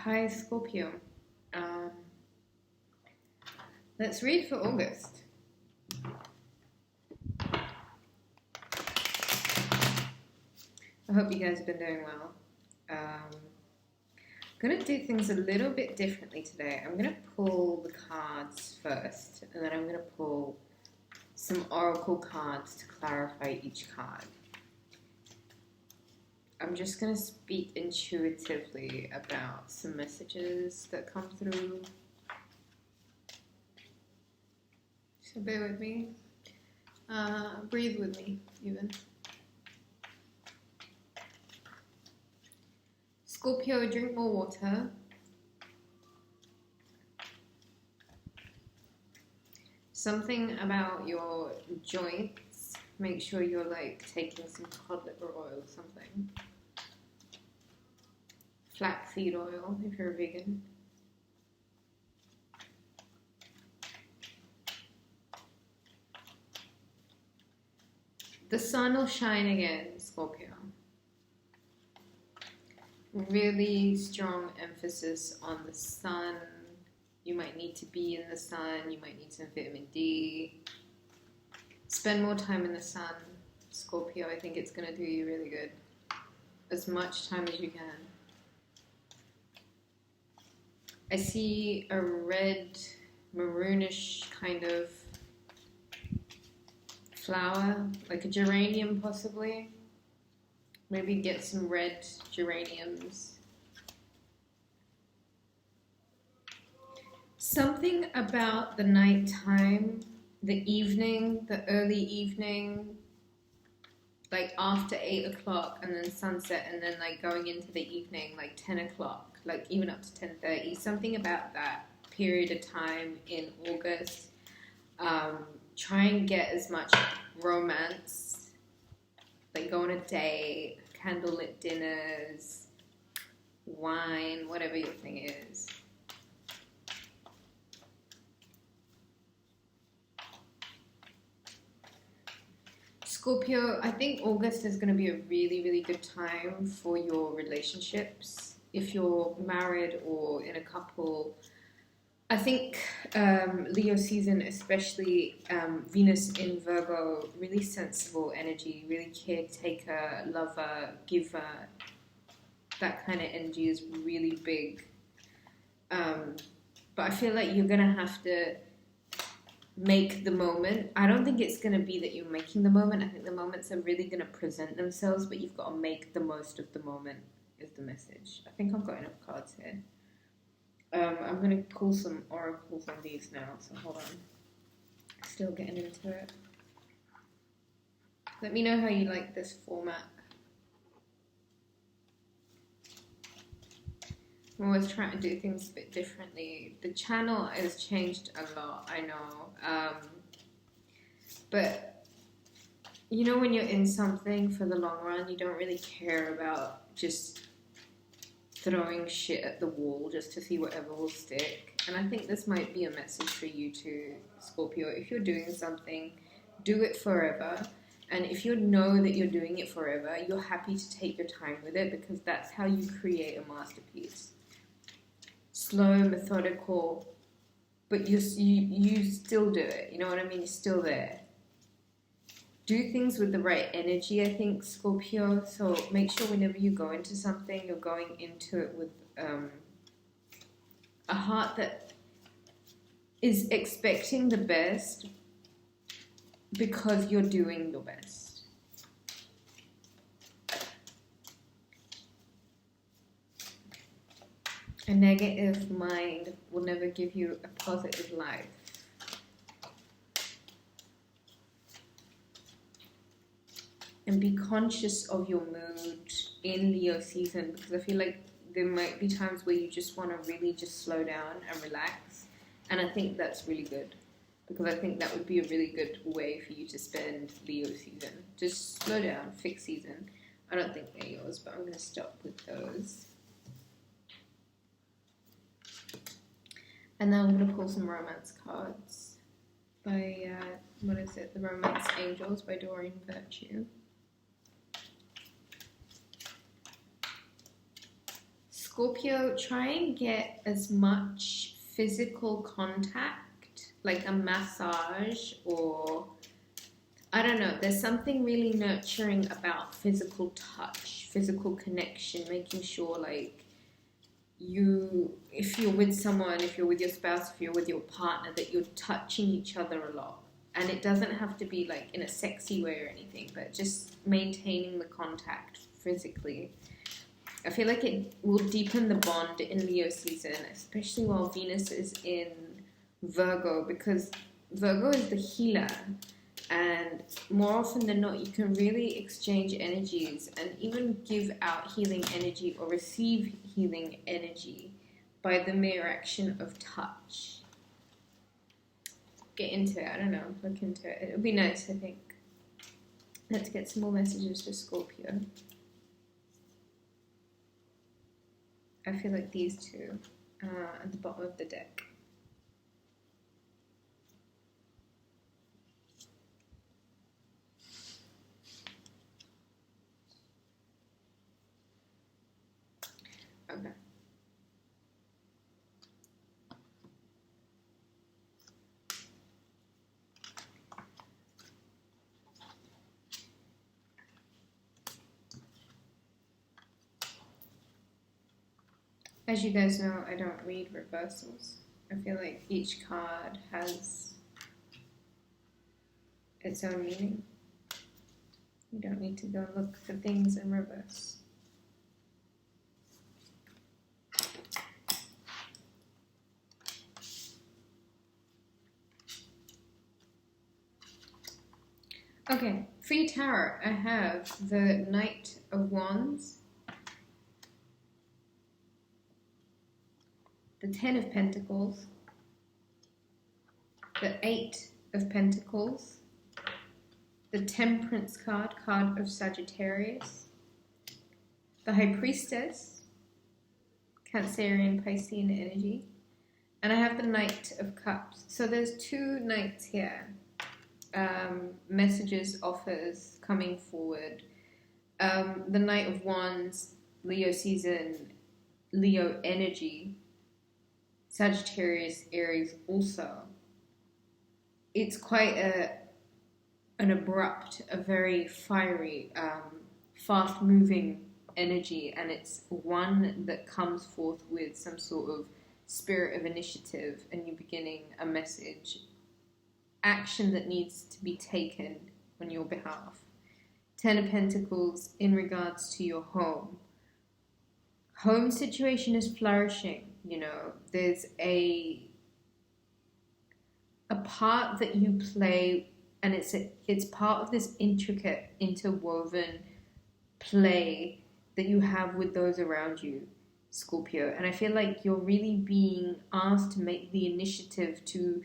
Hi, Scorpio. Um, let's read for August. I hope you guys have been doing well. I'm going to do things a little bit differently today. I'm going to pull the cards first, and then I'm going to pull some oracle cards to clarify each card. I'm just going to speak intuitively about some messages that come through. So bear with me. Breathe with me, even. Scorpio, drink more water. Something about your joints. Make sure you're like taking some cod liver oil or something. Flaxseed oil if you're a vegan. The sun will shine again, Scorpio. Really strong emphasis on the sun. You might need to be in the sun. You might need some vitamin D. Spend more time in the sun, Scorpio. I think it's going to do you really good. As much time as you can. I see a red, maroonish kind of flower, like a geranium possibly. Maybe get some red geraniums. Something about the nighttime, the evening, the early evening, like after 8 o'clock and then sunset and then like going into the evening, like 10 o'clock, like even up to 10:30. Something about that period of time in August. Try and get as much romance, like go on a date, candlelit dinners, wine, whatever your thing is. Scorpio, I think August is going to be a really, really good time for your relationships. If you're married or in a couple, I think Leo season, especially Venus in Virgo, really sensible energy, really caretaker, lover, giver. That kind of energy is really big. But I feel like you're going to have to make the moment. I don't think it's going to be that you're making the moment. I think the moments are really going to present themselves, but you've got to make the most of the moment is the message. I think I've got enough cards here. I'm going to pull some oracles on these now, so hold on. Still getting into it. Let me know how you like this format. I'm always trying to do things a bit differently. The channel has changed a lot, I know. But, you know, when you're in something for the long run, you don't really care about just throwing shit at the wall just to see whatever will stick. And I think this might be a message for you too, Scorpio. If you're doing something, do it forever. And if you know that you're doing it forever, you're happy to take your time with it because that's how you create a masterpiece. Slow, methodical, but you still do it. You know what I mean? You're still there. Do things with the right energy, I think, Scorpio. So make sure whenever you go into something, you're going into it with a heart that is expecting the best because you're doing your best. A negative mind will never give you a positive life. And be conscious of your mood in Leo season because I feel like there might be times where you just want to really just slow down and relax. And I think that's really good because I think that would be a really good way for you to spend Leo season. Just slow down, fixed season. I don't think they're yours, but I'm going to stop with those. And then I'm going to pull some romance cards by, what is it? The Romance Angels by Doreen Virtue. Scorpio, try and get as much physical contact, like a massage, or I don't know, there's something really nurturing about physical touch, physical connection, making sure like if you're with someone, if you're with your spouse, if you're with your partner, that you're touching each other a lot. And it doesn't have to be like in a sexy way or anything, but just maintaining the contact physically. I feel like it will deepen the bond in Leo season, especially while Venus is in Virgo, because Virgo is the healer. And more often than not, you can really exchange energies and even give out healing energy or receive healing energy by the mere action of touch. Get into it. I don't know. Look into it. It would be nice, I think. Let's get some more messages for Scorpio. I feel like these two at the bottom of the deck. Okay. As you guys know, I don't read reversals. I feel like each card has its own meaning. You don't need to go look for things in reverse. Okay, for your tarot, I have the Knight of Wands, the Ten of Pentacles, the Eight of Pentacles, the Temperance card of Sagittarius, the High Priestess, Cancerian Piscean energy, and I have the Knight of Cups. So there's two knights here. Messages, offers coming forward. The Knight of Wands, Leo season, Leo energy, Sagittarius, Aries also. It's quite an abrupt, a very fiery, fast-moving energy, and it's one that comes forth with some sort of spirit of initiative, and you beginning a message, action that needs to be taken on your behalf. Ten of Pentacles in regards to your home. Home situation is flourishing, you know. There's a part that you play, and it's part of this intricate, interwoven play that you have with those around you, Scorpio. And I feel like you're really being asked to make the initiative to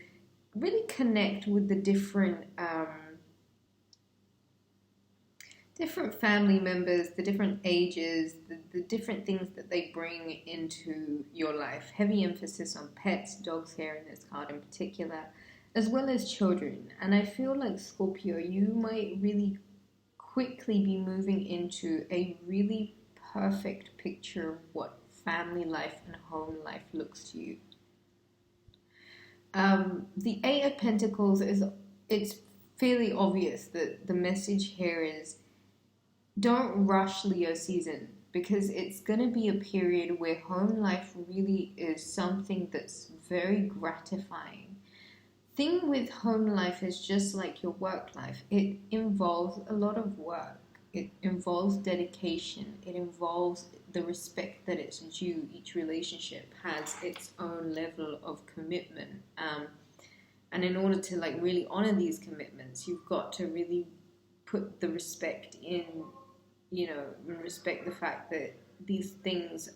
really connect with the different family members, the different ages, the different things that they bring into your life. Heavy emphasis on pets, dogs here in this card in particular, as well as children. And I feel like, Scorpio, you might really quickly be moving into a really perfect picture of what family life and home life looks to you. The Eight of Pentacles it's fairly obvious that the message here is don't rush Leo season, because it's going to be a period where home life really is something that's very gratifying. Thing with home life is just like your work life. It involves a lot of work. It involves dedication. It involves the respect that it's due. Each relationship has its own level of commitment. And in order to like really honor these commitments, you've got to really put the respect in, you know, respect the fact that these things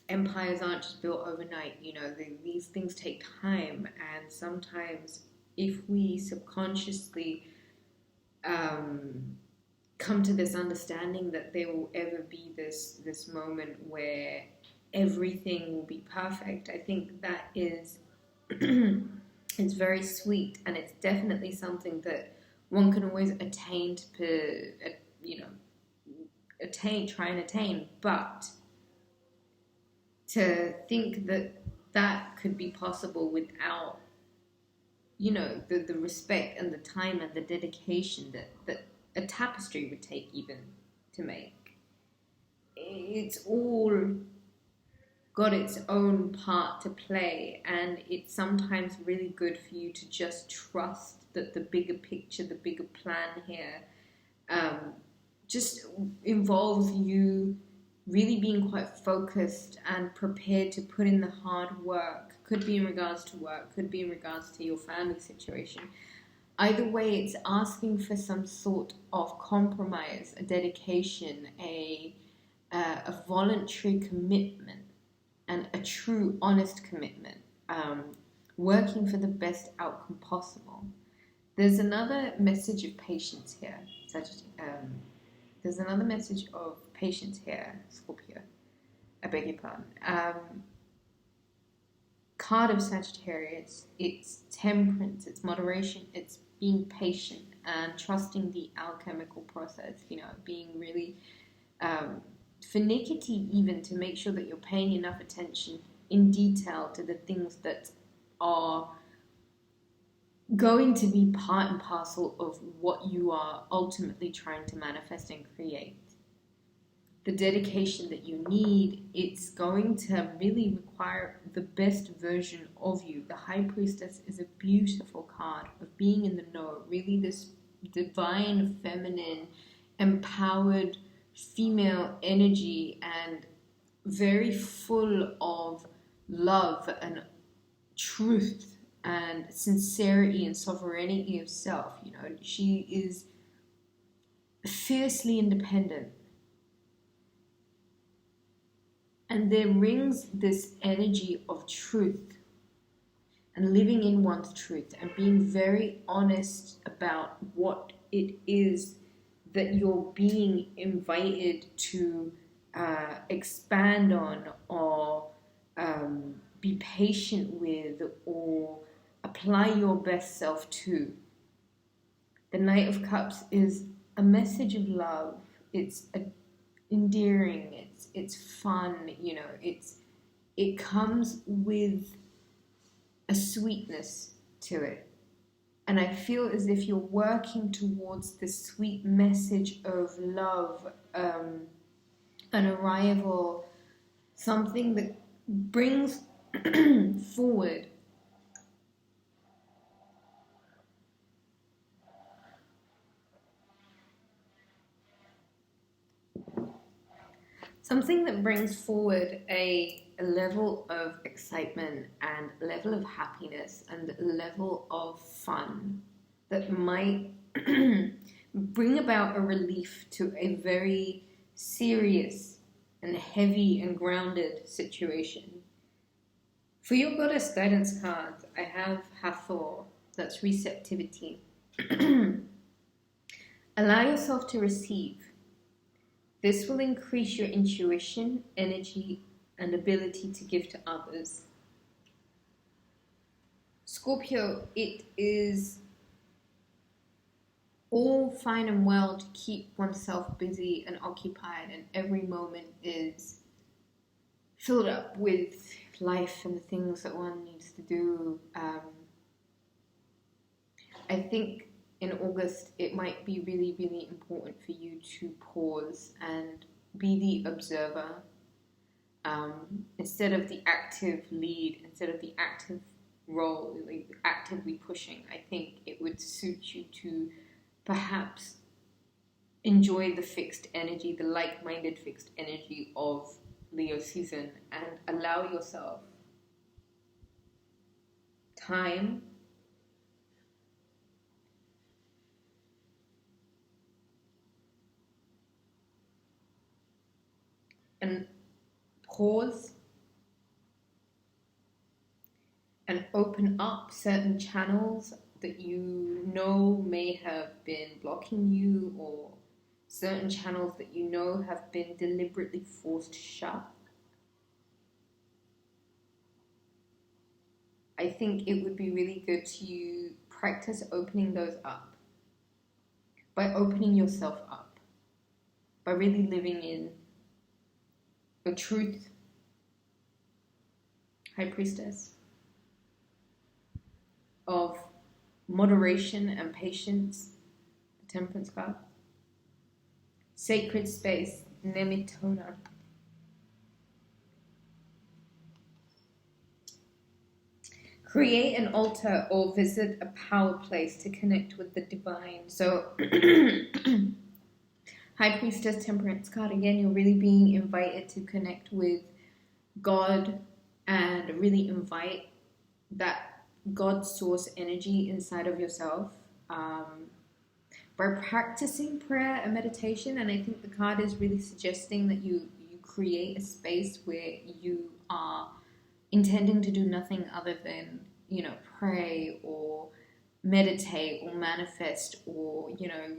empires aren't just built overnight. You know, these things take time, and sometimes if we subconsciously come to this understanding that there will ever be this moment where everything will be perfect, I think that is it's very sweet, and it's definitely something that one can always attain to, try and attain, but to think that that could be possible without, you know, the respect and the time and the dedication that a tapestry would take even to make. It's all got its own part to play, and it's sometimes really good for you to just trust that the bigger picture, the bigger plan here, just involves you really being quite focused and prepared to put in the hard work. Could be in regards to work, could be in regards to your family situation. Either way, it's asking for some sort of compromise, a dedication, a voluntary commitment, and a true, honest commitment, working for the best outcome possible. There's another message of patience here, there's another message of patience here, Scorpio. I beg your pardon. Card of Sagittarius, it's temperance, it's moderation, it's being patient and trusting the alchemical process, you know, being really finicky even to make sure that you're paying enough attention in detail to the things that are going to be part and parcel of what you are ultimately trying to manifest and create. The dedication that you need, it's going to really require the best version of you. The High Priestess is a beautiful card of being in the know, really this divine, feminine, empowered female energy, and very full of love and truth and sincerity and sovereignty of self. You know, she is fiercely independent. And there rings this energy of truth and living in one's truth and being very honest about what it is that you're being invited to expand on, or be patient with, or apply your best self to. The Knight of Cups is a message of love. It's endearing, it's fun, you know, it comes with a sweetness to it. And I feel as if you're working towards this sweet message of love, an arrival, something that brings forward a level of excitement and a level of happiness and a level of fun that might bring about a relief to a very serious and heavy and grounded situation. For your Goddess Guidance cards, I have Hathor, that's receptivity. Allow yourself to receive. This will increase your intuition, energy, and ability to give to others. Scorpio, it is all fine and well to keep oneself busy and occupied, and every moment is filled up with life and the things that one needs to do. I think in August, it might be really, really important for you to pause and be the observer. Instead of the active lead, instead of the active role, like actively pushing, I think it would suit you to perhaps enjoy the fixed energy, the like-minded fixed energy of Leo season, and allow yourself time and pause and open up certain channels that you know may have been blocking you, or certain channels that you know have been deliberately forced shut. I think it would be really good to practice opening those up by opening yourself up, by really living in a truth High Priestess of moderation and patience, the Temperance card. Sacred space, Nemitona. Create an altar or visit a power place to connect with the divine. So, High Priestess, Temperance card, again, you're really being invited to connect with God and really invite that God source energy inside of yourself by practicing prayer and meditation. And I think the card is really suggesting that you create a space where you are intending to do nothing other than, pray or meditate or manifest or,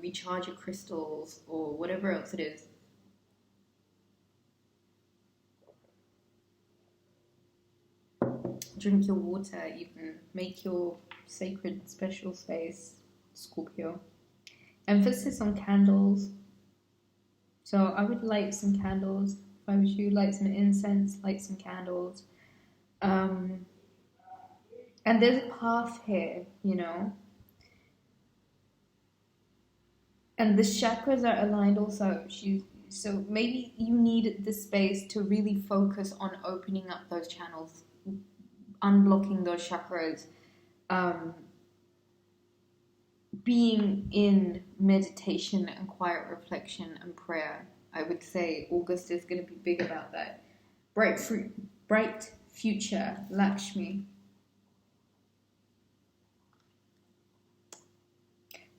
recharge your crystals or whatever else it is. Drink your water, even make your sacred special space, Scorpio. Emphasis on candles. So I would light some candles. If I was you, light some incense, light some candles. And there's a path here, And the chakras are aligned also. So maybe you need the space to really focus on opening up those channels, unblocking those chakras, being in meditation and quiet reflection and prayer. I would say August is going to be big about that. Bright future, Lakshmi.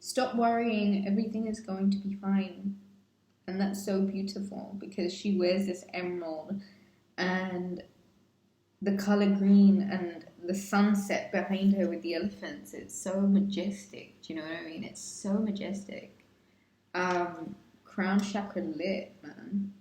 Stop worrying, everything is going to be fine. And that's so beautiful because she wears this emerald and the color green and the sunset behind her with the elephants. It's so majestic. Do you know what I mean? It's so majestic. Crown chakra lit, man.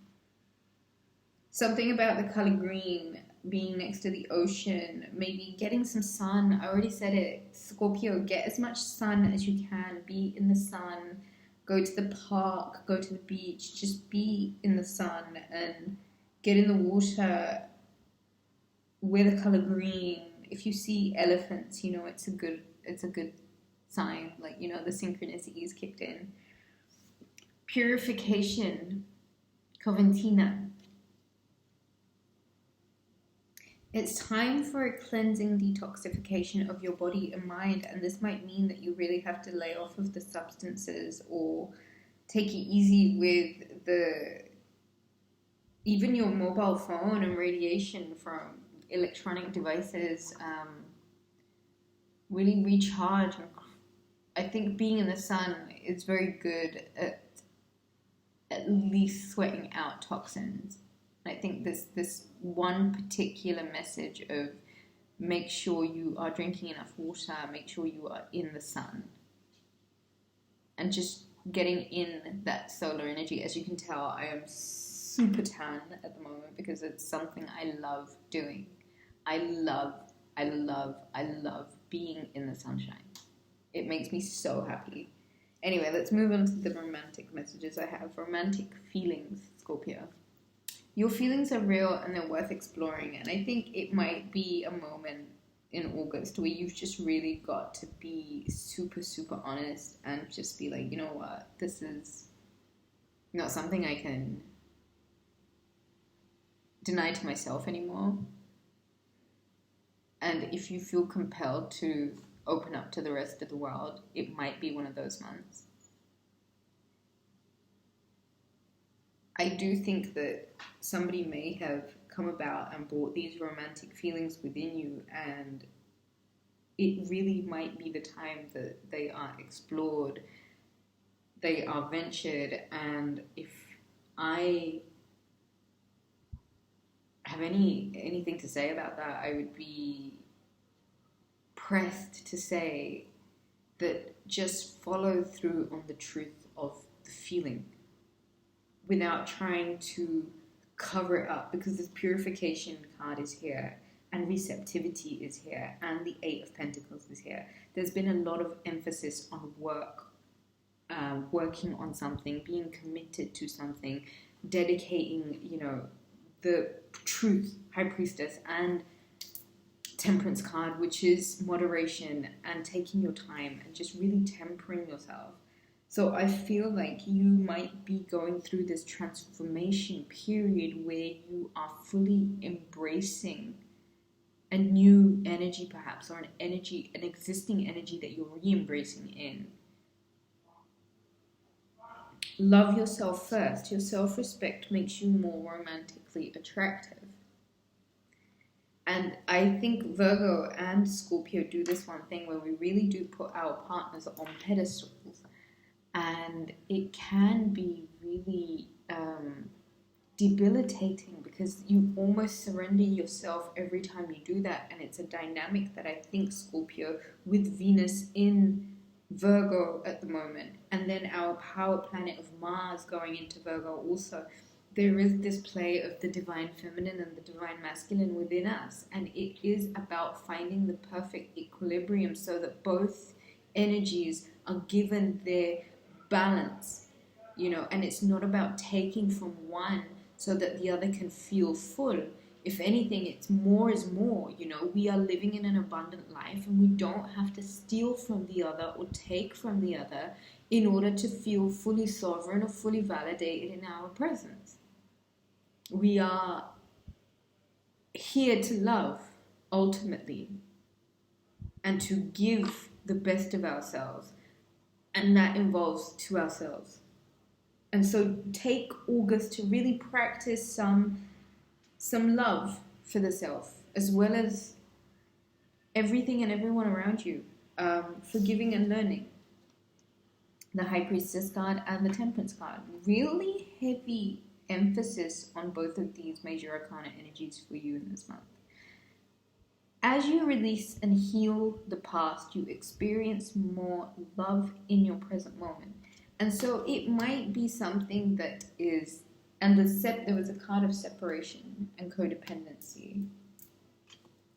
Something about the color green, being next to the ocean, maybe getting some sun. I already said it. Scorpio, get as much sun as you can. Be in the sun. Go to the park. Go to the beach. Just be in the sun and get in the water. Wear the color green. If you see elephants, it's a good sign. Like, the synchronicity is kicked in. Purification, Coventina. It's time for a cleansing detoxification of your body and mind, and this might mean that you really have to lay off of the substances or take it easy with even your mobile phone and radiation from electronic devices. Really recharge. I think being in the sun is very good at least sweating out toxins. I think this one particular message of make sure you are drinking enough water, make sure you are in the sun, and just getting in that solar energy. As you can tell, I am super tan at the moment because it's something I love doing. I love being in the sunshine. It makes me so happy. Anyway, let's move on to the romantic messages I have. Romantic feelings, Scorpio. Your feelings are real and they're worth exploring. And I think it might be a moment in August where you've just really got to be super, super honest and just be like, you know what, this is not something I can deny to myself anymore. And if you feel compelled to open up to the rest of the world, it might be one of those months. I do think that somebody may have come about and brought these romantic feelings within you, and it really might be the time that they are explored, they are ventured. And if I have anything to say about that, I would be pressed to say that just follow through on the truth of the feeling without trying to cover it up, because this purification card is here and receptivity is here and the Eight of Pentacles is here. There's been a lot of emphasis on work, working on something, being committed to something, dedicating, the truth, High Priestess, and Temperance card, which is moderation and taking your time and just really tempering yourself. So I feel like you might be going through this transformation period where you are fully embracing a new energy, perhaps, or an existing energy that you're re-embracing in. Love yourself first. Your self-respect makes you more romantically attractive. And I think Virgo and Scorpio do this one thing where we really do put our partners on pedestals. And it can be really debilitating because you almost surrender yourself every time you do that. And it's a dynamic that I think Scorpio, with Venus in Virgo at the moment, and then our power planet of Mars going into Virgo also, there is this play of the divine feminine and the divine masculine within us. And it is about finding the perfect equilibrium so that both energies are given their balance, and it's not about taking from one so that the other can feel full. If anything, it's more is more. We are living in an abundant life, and we don't have to steal from the other or take from the other in order to feel fully sovereign or fully validated in our presence. We are here to love, ultimately, and to give the best of ourselves. And that involves to ourselves. And so take August to really practice some love for the self, as well as everything and everyone around you. Forgiving and learning. The High Priestess card and the Temperance card. Really heavy emphasis on both of these major arcana energies for you in this month. As you release and heal the past, you experience more love in your present moment. And so it might be something that is, and there was a card of separation and codependency,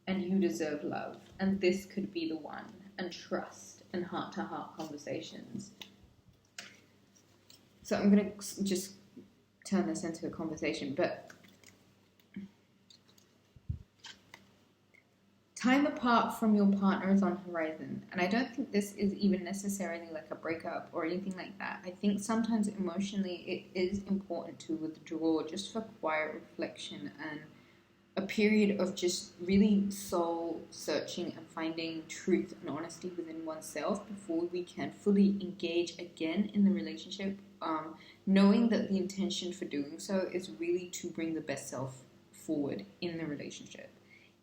and you deserve love. And this could be the one, and trust and heart-to-heart conversations. So I'm going to just turn this into a conversation, but time apart from your partner is on horizon. And I don't think this is even necessarily like a breakup or anything like that. I think sometimes emotionally it is important to withdraw just for quiet reflection and a period of just really soul searching and finding truth and honesty within oneself before we can fully engage again in the relationship. Knowing that the intention for doing so is really to bring the best self forward in the relationship.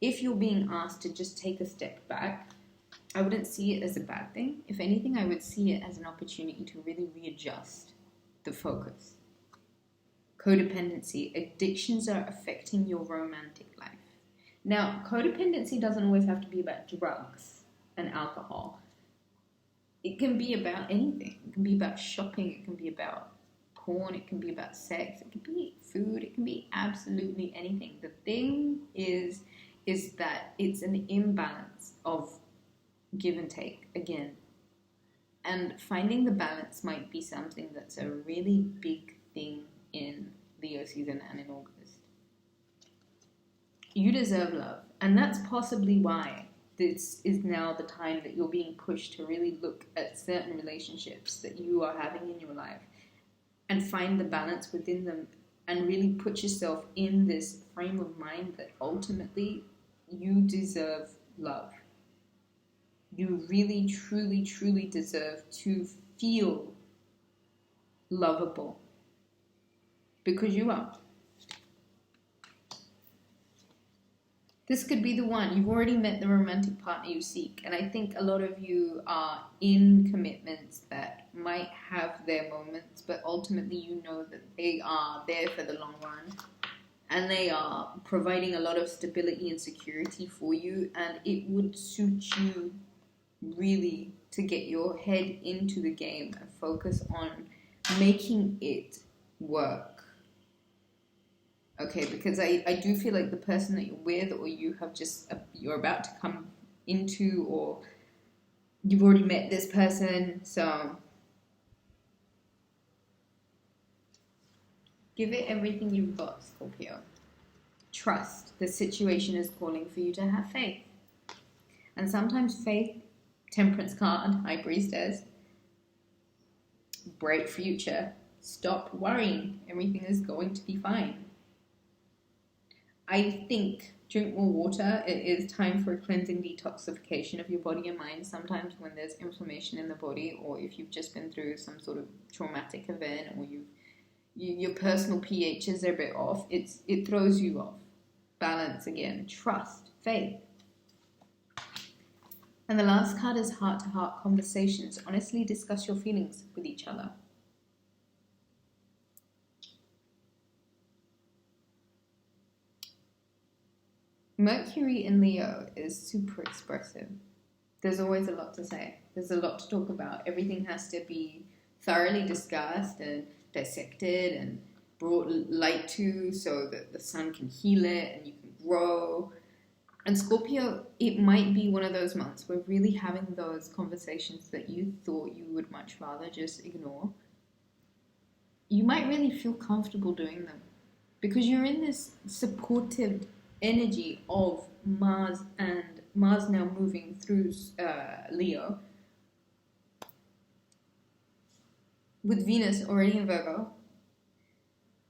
If you're being asked to just take a step back, I wouldn't see it as a bad thing. If anything, I would see it as an opportunity to really readjust the focus. Codependency. Addictions are affecting your romantic life. Now, codependency doesn't always have to be about drugs and alcohol. It can be about anything. It can be about shopping. It can be about porn. It can be about sex. It can be food. It can be absolutely anything. The thing is that it's an imbalance of give and take again. And finding the balance might be something that's a really big thing in Leo season and in August. You deserve love. And that's possibly why this is now the time that you're being pushed to really look at certain relationships that you are having in your life and find the balance within them and really put yourself in this frame of mind that ultimately you deserve love. You really, truly, truly deserve to feel lovable because you are. This could be the one. You've already met the romantic partner you seek. And I think a lot of you are in commitments that might have their moments, but ultimately you know that they are there for the long run. And they are providing a lot of stability and security for you. And it would suit you really to get your head into the game and focus on making it work. Okay, because I do feel like the person that you're with or you have just, you're about to come into, or you've already met this person, so give it everything you've got, Scorpio. Trust. The situation is calling for you to have faith. And sometimes faith, Temperance card, High Priestess, bright future, stop worrying, everything is going to be fine. I think drink more water. It is time for a cleansing detoxification of your body and mind. Sometimes when there's inflammation in the body, or if you've just been through some sort of traumatic event, or your personal pHs are a bit off, it throws you off. Balance again, trust, faith. And the last card is heart-to-heart conversations. Honestly discuss your feelings with each other. Mercury in Leo is super expressive. There's always a lot to say. There's a lot to talk about. Everything has to be thoroughly discussed and dissected and brought light to so that the sun can heal it and you can grow. And Scorpio, it might be one of those months where really having those conversations that you thought you would much rather just ignore, you might really feel comfortable doing them because you're in this supportive energy of Mars, and Mars now moving through Leo with Venus already in Virgo.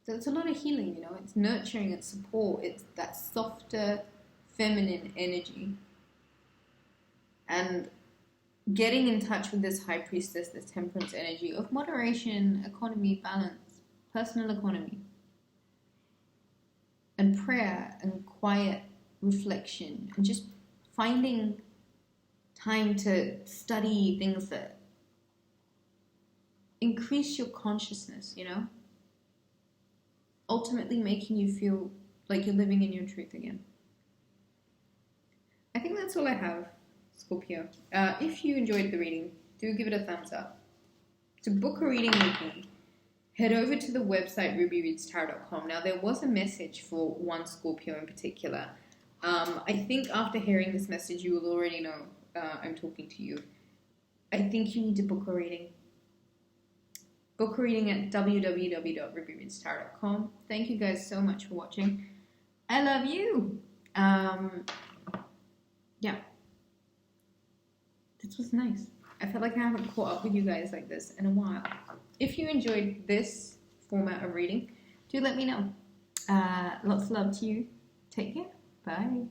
So it's a lot of healing, you know, it's nurturing, it's support, it's that softer feminine energy. And getting in touch with this High Priestess, this Temperance energy of moderation, economy, balance, personal economy, and prayer and quiet reflection, and just finding time to study things that increase your consciousness, you know? Ultimately making you feel like you're living in your truth again. I think that's all I have, Scorpio. If you enjoyed the reading, do give it a thumbs up. To book a reading with me, head over to the website rubyreadstarot.com. Now, there was a message for one Scorpio in particular. I think after hearing this message, you will already know I'm talking to you. I think you need to book a reading. Book a reading at www.rubyreadstarot.com. Thank you guys so much for watching. I love you. Yeah. This was nice. I felt like I haven't caught up with you guys like this in a while. If you enjoyed this format of reading, do let me know. Lots of love to you. Take care. Bye.